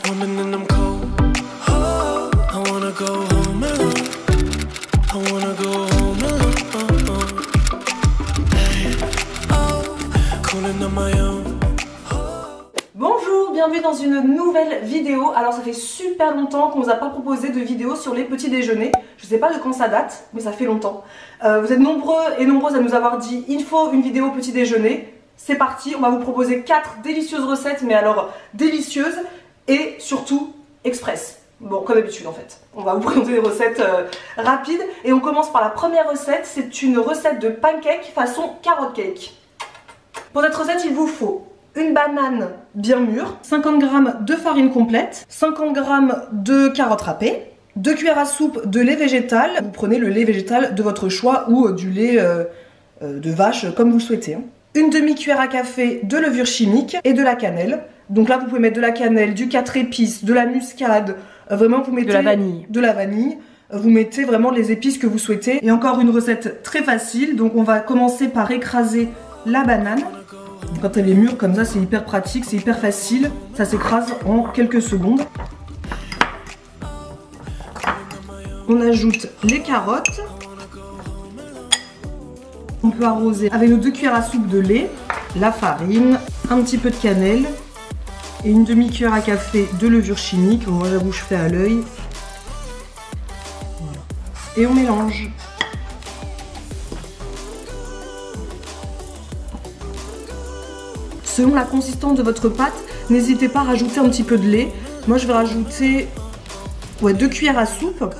woman and I'm cold. Oh, I wanna go home alone. I wanna go home alone. Hey, oh, calling on my own. Bonjour, bienvenue dans une nouvelle vidéo. Alors ça fait super longtemps qu'on vous a pas proposé de vidéo sur les petits déjeuners. Je sais pas de quand ça date, mais ça fait longtemps. Vous êtes nombreux et nombreuses à nous avoir dit il faut une vidéo petit déjeuner. C'est parti, on va vous proposer 4 délicieuses recettes, mais alors délicieuses et surtout express. Bon, comme d'habitude en fait. On va vous présenter des recettes rapides et on commence par la première recette. C'est une recette de pancake façon carrot cake. Pour cette recette, il vous faut une banane bien mûre, 50 g de farine complète, 50 g de carottes râpées, 2 cuillères à soupe de lait végétal. Vous prenez le lait végétal de votre choix ou du lait de vache comme vous le souhaitez. Une demi-cuillère à café de levure chimique et de la cannelle. Donc là vous pouvez mettre de la cannelle, du 4 épices, de la muscade, vraiment vous mettez de la vanille. Vous mettez vraiment les épices que vous souhaitez. Et encore une recette très facile, donc on va commencer par écraser la banane. Quand elle est mûre comme ça, c'est hyper pratique, c'est hyper facile. Ça s'écrase en quelques secondes. On ajoute les carottes. On peut arroser avec nos 2 cuillères à soupe de lait, la farine, un petit peu de cannelle et une demi-cuillère à café de levure chimique. Moi j'avoue je fais à l'œil. Voilà. Et on mélange. Selon la consistance de votre pâte, n'hésitez pas à rajouter un petit peu de lait. Moi je vais rajouter 2 cuillères à soupe.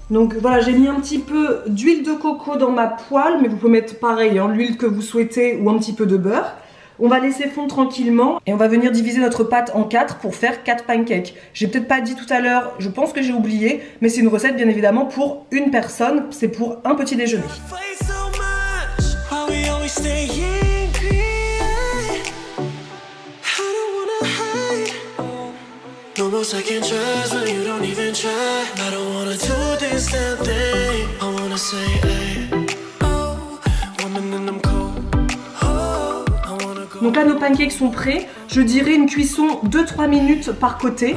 Donc voilà, j'ai mis un petit peu d'huile de coco dans ma poêle, mais vous pouvez mettre pareil, hein, l'huile que vous souhaitez ou un petit peu de beurre. On va laisser fondre tranquillement et on va venir diviser notre pâte en 4 pour faire 4 pancakes. J'ai peut-être pas dit tout à l'heure, je pense que j'ai oublié, mais c'est une recette bien évidemment pour une personne, c'est pour un petit déjeuner. Donc là nos pancakes sont prêts, je dirais une cuisson de 3 minutes par côté.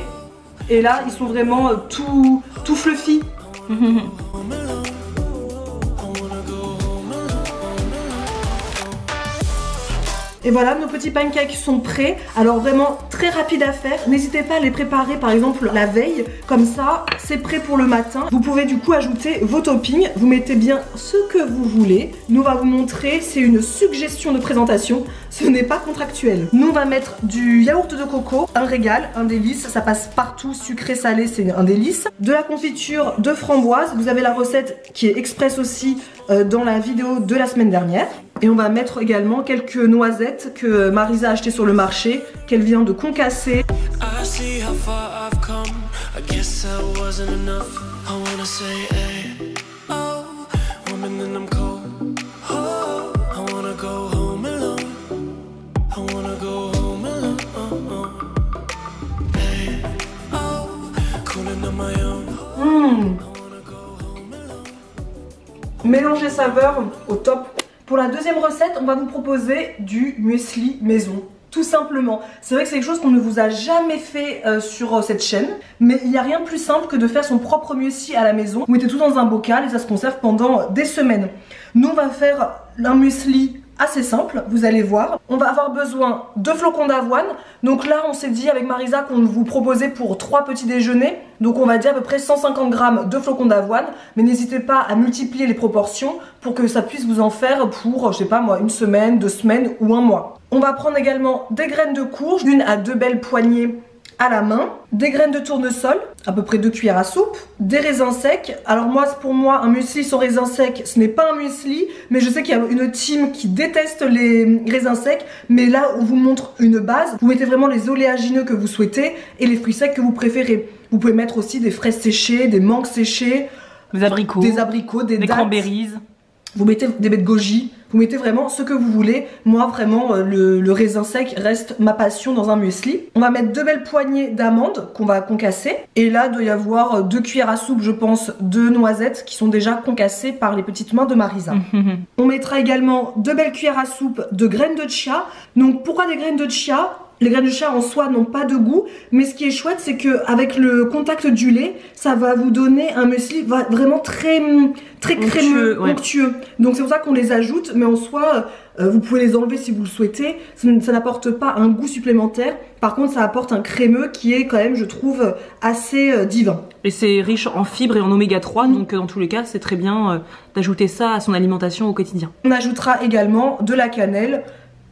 Et là ils sont vraiment tout fluffy. Et voilà, nos petits pancakes sont prêts. Alors vraiment très rapide à faire. N'hésitez pas à les préparer par exemple la veille. Comme ça, c'est prêt pour le matin. Vous pouvez du coup ajouter vos toppings. Vous mettez bien ce que vous voulez. Nous on va vous montrer, c'est une suggestion de présentation. Ce n'est pas contractuel. Nous on va mettre du yaourt de coco. Un régal, un délice. Ça passe partout, sucré, salé, c'est un délice. De la confiture de framboise. Vous avez la recette qui est express aussi dans la vidéo de la semaine dernière. Et on va mettre également quelques noisettes que Marisa a achetées sur le marché, qu'elle vient de concasser. Mélange les saveurs au top. Pour la deuxième recette, on va vous proposer du muesli maison. Tout simplement. C'est vrai que c'est quelque chose qu'on ne vous a jamais fait sur cette chaîne. Mais il n'y a rien de plus simple que de faire son propre muesli à la maison. Vous mettez tout dans un bocal et ça se conserve pendant des semaines. Nous, on va faire un muesli assez simple, vous allez voir. On va avoir besoin de flocons d'avoine. Donc là, on s'est dit avec Marisa qu'on vous proposait pour 3 petits déjeuners. Donc on va dire à peu près 150 g de flocons d'avoine. Mais n'hésitez pas à multiplier les proportions pour que ça puisse vous en faire pour, je sais pas moi, 1 semaine, 2 semaines ou 1 mois. On va prendre également des graines de courge, d'1 à 2 belles poignées à la main, des graines de tournesol, à peu près 2 cuillères à soupe, des raisins secs. Alors moi, pour moi, un muesli sans raisins secs, ce n'est pas un muesli, mais je sais qu'il y a une team qui déteste les raisins secs, mais là, on vous montre une base. Vous mettez vraiment les oléagineux que vous souhaitez et les fruits secs que vous préférez. Vous pouvez mettre aussi des fraises séchées, des mangues séchées, des abricots, des dattes, cranberries. vous mettez des baies de goji, vous mettez vraiment ce que vous voulez. Moi vraiment le raisin sec reste ma passion dans un muesli. On va mettre 2 belles poignées d'amandes qu'on va concasser. Et là il doit y avoir 2 cuillères à soupe je pense de noisettes qui sont déjà concassées par les petites mains de Marisa. On mettra également 2 belles cuillères à soupe de graines de chia. Donc pourquoi des graines de chia? Les graines de chia en soi n'ont pas de goût, mais ce qui est chouette c'est que avec le contact du lait, ça va vous donner un muesli vraiment très crémeux, onctueux. Donc c'est pour ça qu'on les ajoute, mais en soi, vous pouvez les enlever si vous le souhaitez. Ça n'apporte pas un goût supplémentaire. Par contre, ça apporte un crémeux qui est quand même, je trouve, assez divin. Et c'est riche en fibres et en oméga 3, donc dans tous les cas, c'est très bien d'ajouter ça à son alimentation au quotidien. On ajoutera également de la cannelle.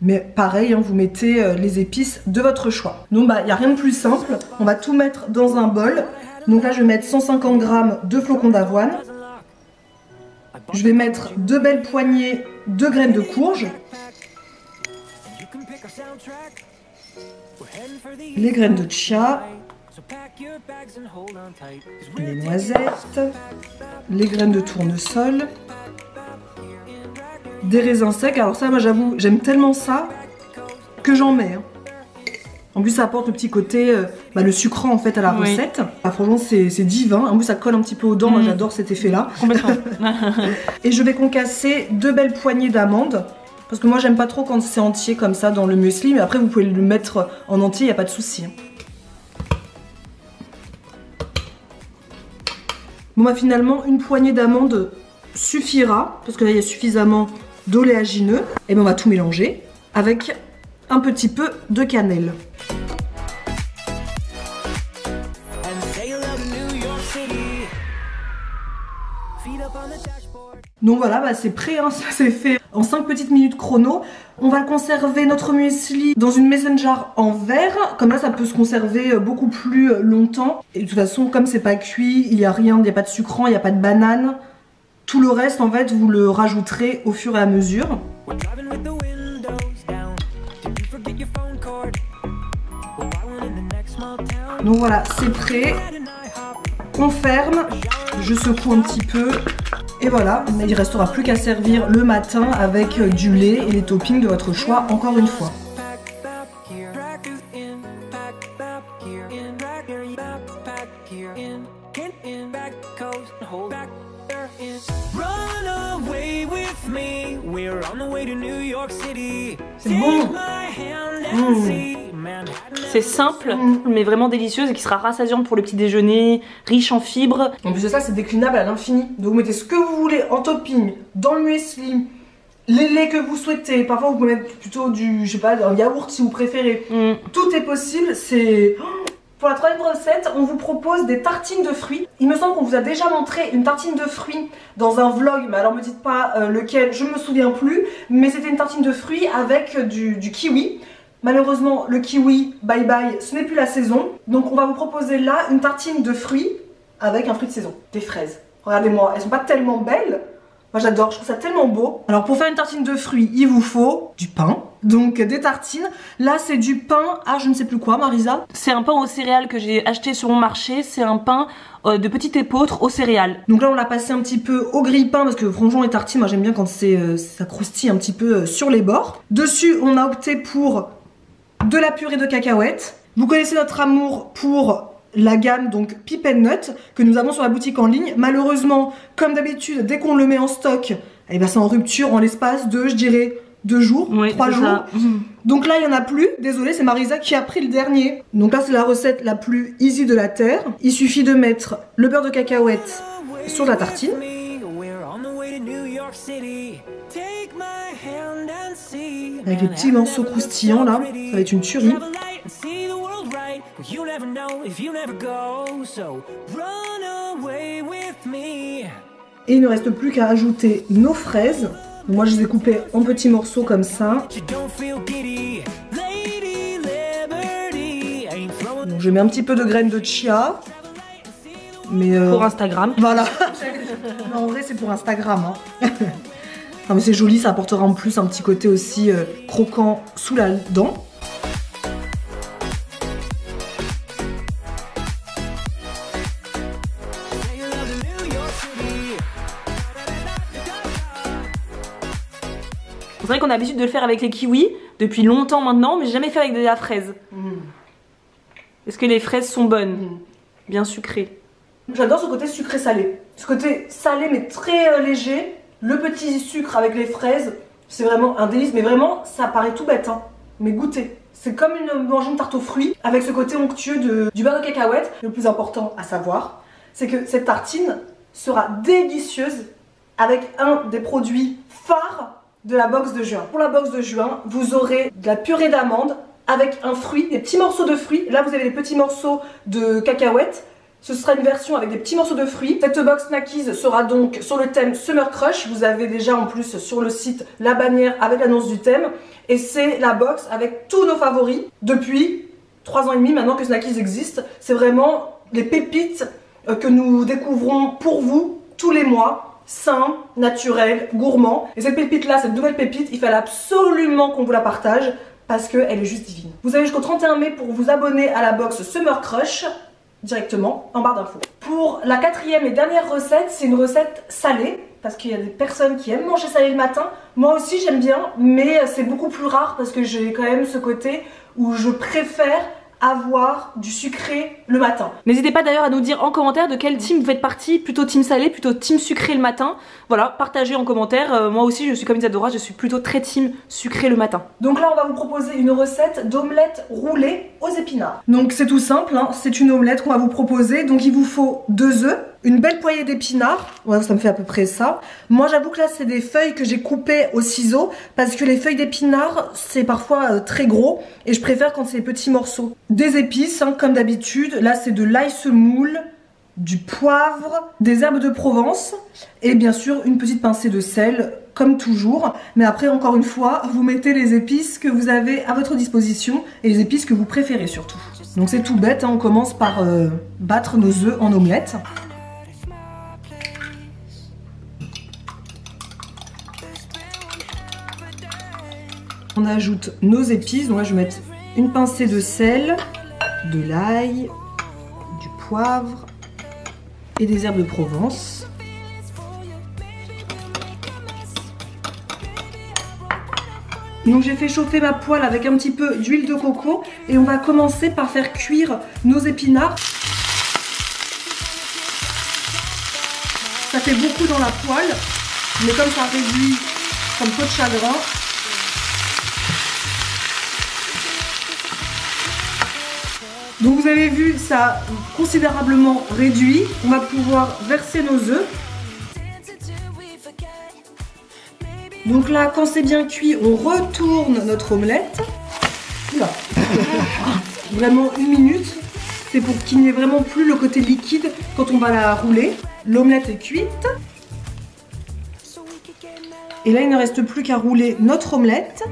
Mais pareil, hein, vous mettez les épices de votre choix. Donc bah, il n'y a rien de plus simple. On va tout mettre dans un bol. Donc là, je vais mettre 150 g de flocons d'avoine. Je vais mettre 2 belles poignées de graines de courge. Les graines de chia. Les noisettes. Les graines de tournesol. Des raisins secs, alors ça moi j'avoue j'aime tellement ça que j'en mets. En plus ça apporte le petit côté, le sucrant en fait à la recette. Ah, franchement c'est divin, en plus ça colle un petit peu aux dents, moi j'adore cet effet là. Complètement. Et je vais concasser 2 belles poignées d'amandes. Parce que moi j'aime pas trop quand c'est entier comme ça dans le muesli, mais après vous pouvez le mettre en entier, il n'y a pas de souci. Bon bah finalement une poignée d'amandes suffira, parce que là il y a suffisamment d'oléagineux. Et bien on va tout mélanger avec un petit peu de cannelle. Donc voilà, bah c'est prêt, hein, ça c'est fait en 5 petites minutes chrono. On va conserver notre muesli dans une mason jar en verre. Comme ça peut se conserver beaucoup plus longtemps. Et de toute façon, comme c'est pas cuit, il n'y a rien, il n'y a pas de sucrant, il n'y a pas de banane. Tout le reste, en fait, vous le rajouterez au fur et à mesure. Donc voilà, c'est prêt. On ferme. Je secoue un petit peu. Et voilà, il ne restera plus qu'à servir le matin avec du lait et les toppings de votre choix, encore une fois. C'est bon. C'est simple, mais vraiment délicieuse et qui sera rassasiante pour le petit déjeuner, riche en fibres. En plus de ça, c'est déclinable à l'infini. Donc vous mettez ce que vous voulez en topping, dans le muesli, les laits que vous souhaitez. Parfois vous pouvez mettre plutôt du, je sais pas, un yaourt si vous préférez. Tout est possible, c'est... Pour la 3e recette, on vous propose des tartines de fruits. Il me semble qu'on vous a déjà montré une tartine de fruits dans un vlog, mais alors me dites pas lequel, je me souviens plus. Mais c'était une tartine de fruits avec du kiwi. Malheureusement, le kiwi, bye bye, ce n'est plus la saison. Donc on va vous proposer là une tartine de fruits avec un fruit de saison, des fraises. Regardez-moi, elles sont pas tellement belles. Moi j'adore, je trouve ça tellement beau. Alors pour faire une tartine de fruits, il vous faut du pain. Donc des tartines. Là c'est du pain à je ne sais plus quoi, Marisa. C'est un pain aux céréales que j'ai acheté sur mon marché. C'est un pain de petit épeautre aux céréales. Donc là on l'a passé un petit peu au grille-pain parce que franchement les tartines, moi j'aime bien quand ça croustille un petit peu sur les bords. Dessus on a opté pour de la purée de cacahuètes. Vous connaissez notre amour pour la gamme donc Pip & Nut que nous avons sur la boutique en ligne. Malheureusement, comme d'habitude, dès qu'on le met en stock, eh ben c'est en rupture en l'espace de, je dirais, 2 jours, 3 jours. Donc là, il n'y en a plus. Désolée, c'est Marisa qui a pris le dernier. Donc là, c'est la recette la plus easy de la terre. Il suffit de mettre le beurre de cacahuète sur la tartine. Avec les petits morceaux croustillants là, ça va être une tuerie. Et il ne reste plus qu'à ajouter nos fraises. Moi je les ai coupées en petits morceaux comme ça. Donc je mets un petit peu de graines de chia. Mais pour Instagram. Voilà. Non, en vrai c'est pour Instagram. Hein. Non mais c'est joli, ça apportera en plus un petit côté aussi croquant sous la dent. C'est vrai qu'on a l'habitude de le faire avec les kiwis depuis longtemps maintenant, mais j'ai jamais fait avec de la fraise. Est-ce que les fraises sont bonnes? Bien sucrées. J'adore ce côté sucré-salé. Ce côté salé mais très léger. Le petit sucre avec les fraises, c'est vraiment un délice. Mais vraiment, ça paraît tout bête, hein. Mais goûtez. C'est comme manger une tarte aux fruits avec ce côté onctueux du beurre de cacahuète. Le plus important à savoir, c'est que cette tartine sera délicieuse avec un des produits phares de la box de juin. Pour la box de juin, vous aurez de la purée d'amande avec un fruit, des petits morceaux de fruits. Là, vous avez des petits morceaux de cacahuètes. Ce sera une version avec des petits morceaux de fruits. Cette box Snackies sera donc sur le thème Summer Crush. Vous avez déjà en plus sur le site la bannière avec l'annonce du thème. Et c'est la box avec tous nos favoris depuis 3 ans et demi maintenant que Snackies existe. C'est vraiment les pépites que nous découvrons pour vous tous les mois. Sain, naturel, gourmand. Et cette pépite là, cette nouvelle pépite, il fallait absolument qu'on vous la partage parce qu'elle est juste divine. Vous avez jusqu'au 31 mai pour vous abonner à la box Summer Crush directement en barre d'infos. Pour la 4e et dernière recette, c'est une recette salée parce qu'il y a des personnes qui aiment manger salé le matin. Moi aussi j'aime bien, mais c'est beaucoup plus rare parce que j'ai quand même ce côté où je préfère avoir du sucré le matin. N'hésitez pas d'ailleurs à nous dire en commentaire de quel team vous faites partie, plutôt team salé, plutôt team sucré le matin. Voilà, partagez en commentaire. Moi aussi je suis comme Isadora, je suis plutôt très team sucré le matin. Donc là on va vous proposer une recette d'omelette roulée aux épinards. Donc c'est tout simple, hein, c'est une omelette qu'on va vous proposer. Donc il vous faut 2 œufs, une belle poignée d'épinards, ouais, ça me fait à peu près ça. Moi j'avoue que là c'est des feuilles que j'ai coupées au ciseau parce que les feuilles d'épinards c'est parfois très gros et je préfère quand c'est des petits morceaux. Des épices, hein, comme d'habitude, là c'est de l'ail semoule, du poivre, des herbes de Provence et bien sûr une petite pincée de sel comme toujours. Mais après encore une fois, vous mettez les épices que vous avez à votre disposition et les épices que vous préférez surtout. Donc c'est tout bête, hein, on commence par battre nos œufs en omelette. On ajoute nos épices, donc là je vais mettre une pincée de sel, de l'ail, du poivre et des herbes de Provence. Donc j'ai fait chauffer ma poêle avec un petit peu d'huile de coco et on va commencer par faire cuire nos épinards. Ça fait beaucoup dans la poêle, mais comme ça réduit comme peau de chagrin. Donc vous avez vu, ça a considérablement réduit. On va pouvoir verser nos œufs. Donc là, quand c'est bien cuit, on retourne notre omelette. Oula. Vraiment 1 minute. C'est pour qu'il n'y ait vraiment plus le côté liquide quand on va la rouler. L'omelette est cuite. Et là, il ne reste plus qu'à rouler notre omelette.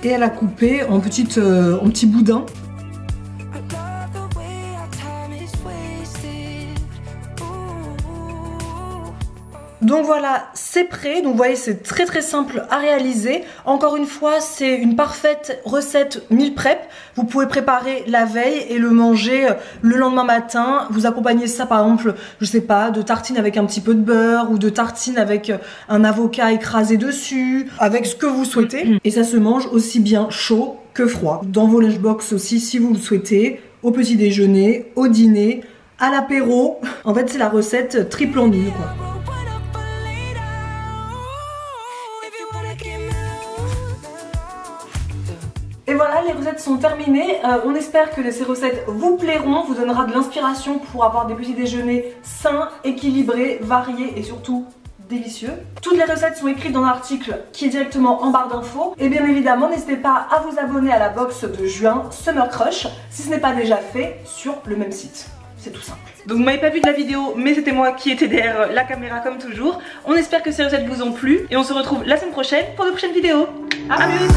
Et à la couper en petits boudins. Donc voilà, c'est prêt. Donc vous voyez, c'est très simple à réaliser. Encore une fois, c'est une parfaite recette meal prep. Vous pouvez préparer la veille et le manger le lendemain matin. Vous accompagnez ça par exemple, je sais pas, de tartines avec un petit peu de beurre ou de tartines avec un avocat écrasé dessus, avec ce que vous souhaitez. Et ça se mange aussi bien chaud que froid. Dans vos lunchbox aussi si vous le souhaitez, au petit déjeuner, au dîner, à l'apéro. En fait, c'est la recette triple en une, quoi. Et voilà, les recettes sont terminées. On espère que ces recettes vous plairont, vous donnera de l'inspiration pour avoir des petits déjeuners sains, équilibrés, variés et surtout délicieux. Toutes les recettes sont écrites dans l'article qui est directement en barre d'infos. Et bien évidemment, n'hésitez pas à vous abonner à la box de juin Summer Crush si ce n'est pas déjà fait sur le même site. C'est tout simple. Donc vous m'avez pas vu de la vidéo, mais c'était moi qui étais derrière la caméra comme toujours. On espère que ces recettes vous ont plu et on se retrouve la semaine prochaine pour de prochaines vidéos. À plus.